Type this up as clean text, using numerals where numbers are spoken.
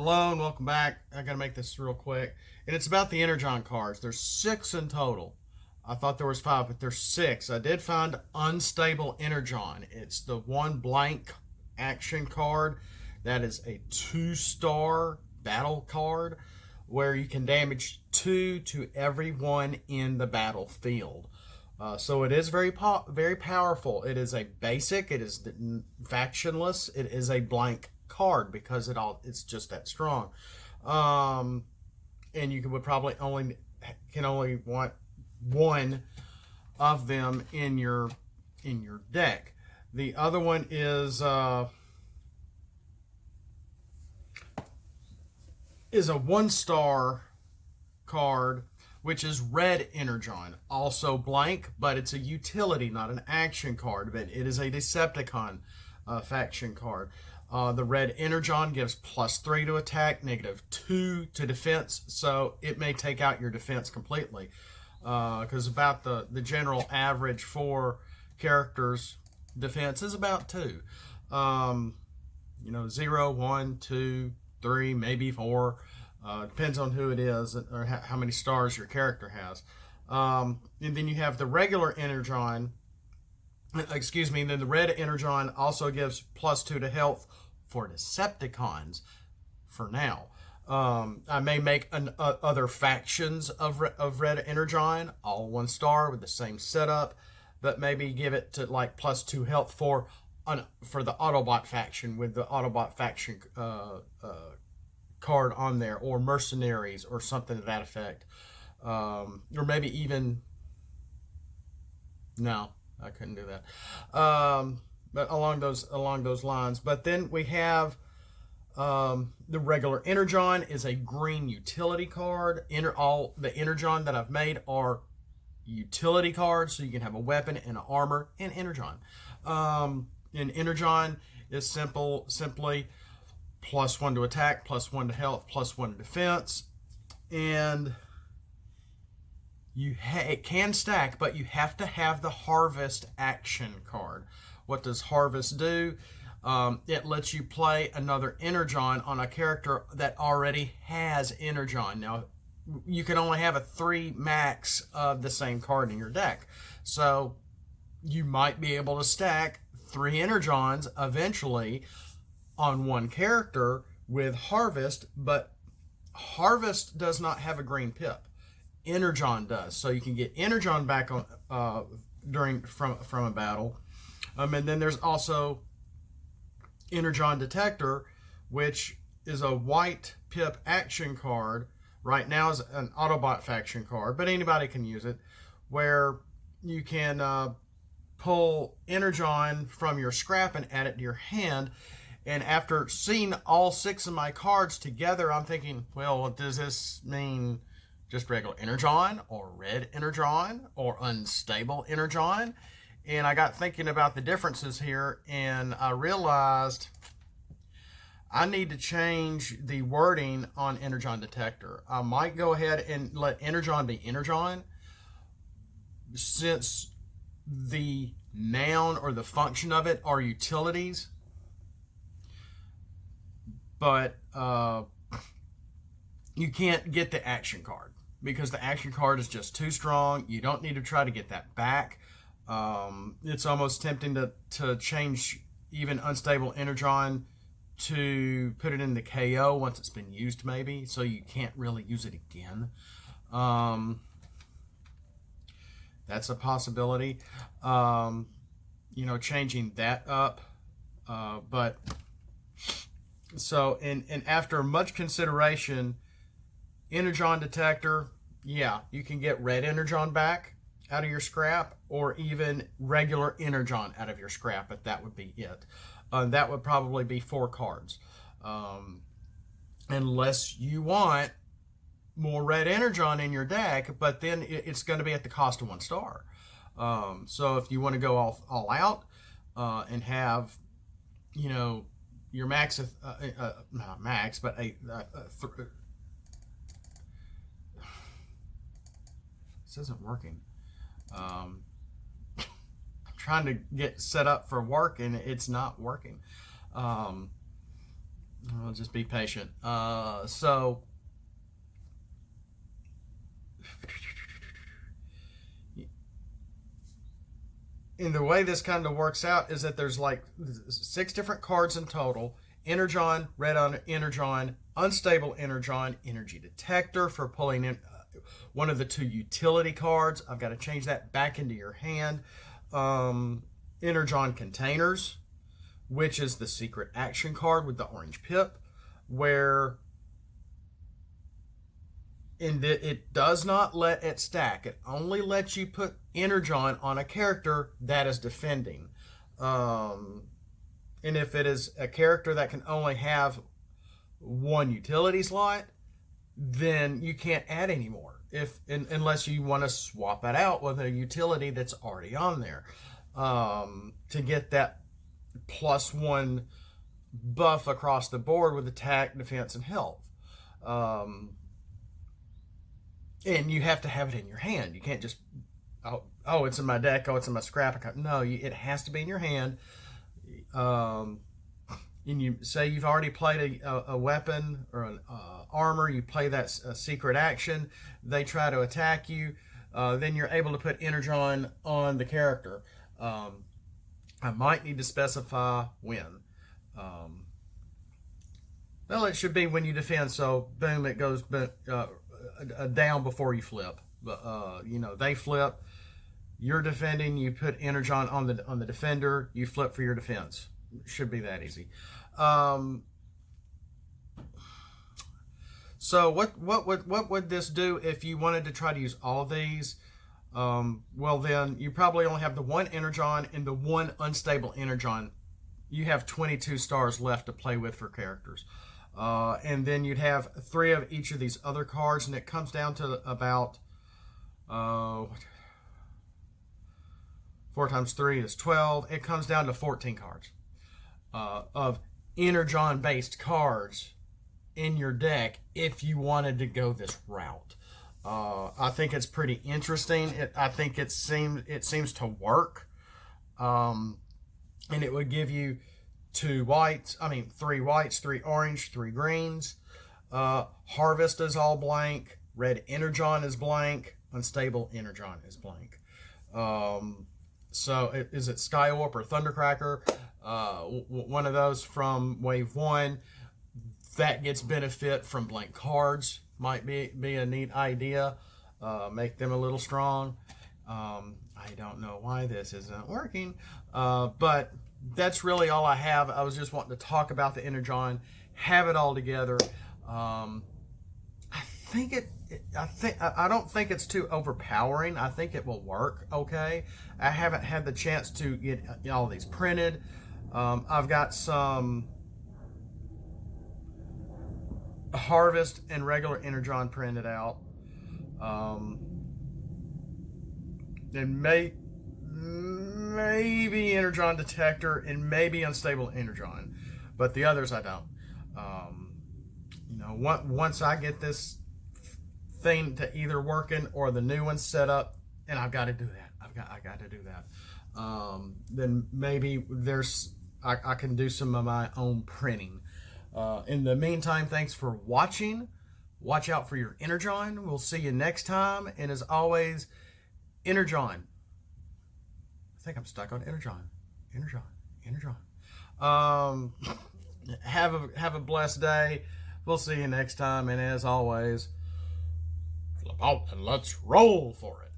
Hello and welcome back. I gotta make this real quick. And it's about the Energon cards. There's 6 in total. I thought there was 5, but there's 6. I did find Unstable Energon. It's the one blank action card that is a 2-star battle card where you can damage 2 to everyone in the battlefield. So it is very powerful. It is a basic. It is factionless. It is a blank card because it's just that strong. And you would probably only want one of them in your deck. The other one is a 1-star card, which is Red Energon, also blank, but it's a utility, not an action card. But it is a Decepticon faction card. The Red Energon gives +3 to attack, -2 to defense, so it may take out your defense completely. Because about the general average for characters' defense is about 2. 0, 1, 2, 3, maybe 4. Depends on who it is or how many stars your character has. And then you have the regular Energon. Excuse me. Then the Red Energon also gives +2 to health for Decepticons. For now, I may make other factions of Red Energon, all 1-star with the same setup, but maybe give it to like +2 health for the Autobot faction with the Autobot faction card on there, or Mercenaries or something to that effect, or maybe even no, I couldn't do that. But along those lines. But then we have the regular Energon is a green utility card. All the Energon that I've made are utility cards, so you can have a weapon and an armor and Energon. And Energon is simply +1 to attack, +1 to health, +1 to defense, and it can stack, but you have to have the Harvest action card. What does Harvest do? It lets you play another Energon on a character that already has Energon. Now, you can only have a 3 max of the same card in your deck, so you might be able to stack 3 Energons eventually on one character with Harvest, but Harvest does not have a green pip. Energon does, so you can get Energon back on from a battle. And then there's also Energon Detector, which is a white pip action card. Right now is an Autobot faction card, but anybody can use it, where you can pull Energon from your scrap and add it to your hand. And after seeing all 6 of my cards together, I'm thinking, well, does this mean just regular Energon, or Red Energon, or Unstable Energon? And I got thinking about the differences here, and I realized I need to change the wording on Energon Detector. I might go ahead and let Energon be Energon, since the noun or the function of it are utilities. But you can't get the action card because the action card is just too strong. You don't need to try to get that back. It's almost tempting to change even Unstable Energon to put it in the KO once it's been used, maybe, so you can't really use it again. That's a possibility. Changing that up. But so, and after much consideration, Energon Detector, yeah, you can get Red Energon back out of your scrap, or even regular Energon out of your scrap, but that would be it. That would probably be 4 cards. Unless you want more Red Energon in your deck, but then it's going to be at the cost of 1 star. So if you want to go all out and have, your max, not max, but this isn't working. I'm trying to get set up for work and it's not working. I'll just be patient. So and the way this kind of works out is that there's like 6 different cards in total. Energon, red on Energon, unstable Energon, Energy Detector for pulling in one of the 2 utility cards. I've got to change that back into your hand. Energon Containers, which is the secret action card with the orange pip, where it does not let it stack. It only lets you put Energon on a character that is defending. And if it is a character that can only have 1 utility slot, then you can't add any more unless you want to swap it out with a utility that's already on there to get that +1 buff across the board with attack, defense, and health. And you have to have it in your hand. You can't just, oh, it's in my deck, oh, it's in my scrap account. No, it has to be in your hand. And you say you've already played a weapon or an armor, you play that secret action, they try to attack you, then you're able to put Energon on the character. I might need to specify when. Well, it should be when you defend, so boom, it goes down before you flip. But they flip, you're defending, you put Energon on the defender, you flip for your defense. Should be that easy. So what would this do if you wanted to try to use all of these? Well, then you probably only have the 1 Energon and the 1 unstable Energon. You have 22 stars left to play with for characters. And then you'd have 3 of each of these other cards, and it comes down to about 4 times 3 is 12. It comes down to 14 cards of Energon-based cards in your deck if you wanted to go this route. I think it's pretty interesting. I think it seems to work, and it would give you 3 whites, 3 orange, 3 greens. Harvest is all blank. Red Energon is blank. Unstable Energon is blank. So is it Skywarp or Thundercracker? One of those from Wave 1. That gets benefit from blank cards. Might be a neat idea. Make them a little strong. I don't know why this isn't working. But that's really all I have. I was just wanting to talk about the Energon, have it all together. I don't think it's too overpowering. I think it will work okay. I haven't had the chance to get all these printed. I've got some Harvest and regular Energon printed out. And maybe Energon Detector and maybe Unstable Energon, but the others I don't. Once I get this thing to either working or the new one set up, and I've got to do that. I got to do that. Then maybe I can do some of my own printing. In the meantime, thanks for watching. Watch out for your Energon. We'll see you next time. And as always, Energon. I think I'm stuck on Energon. Have a blessed day. We'll see you next time. And as always, flip out and let's roll for it.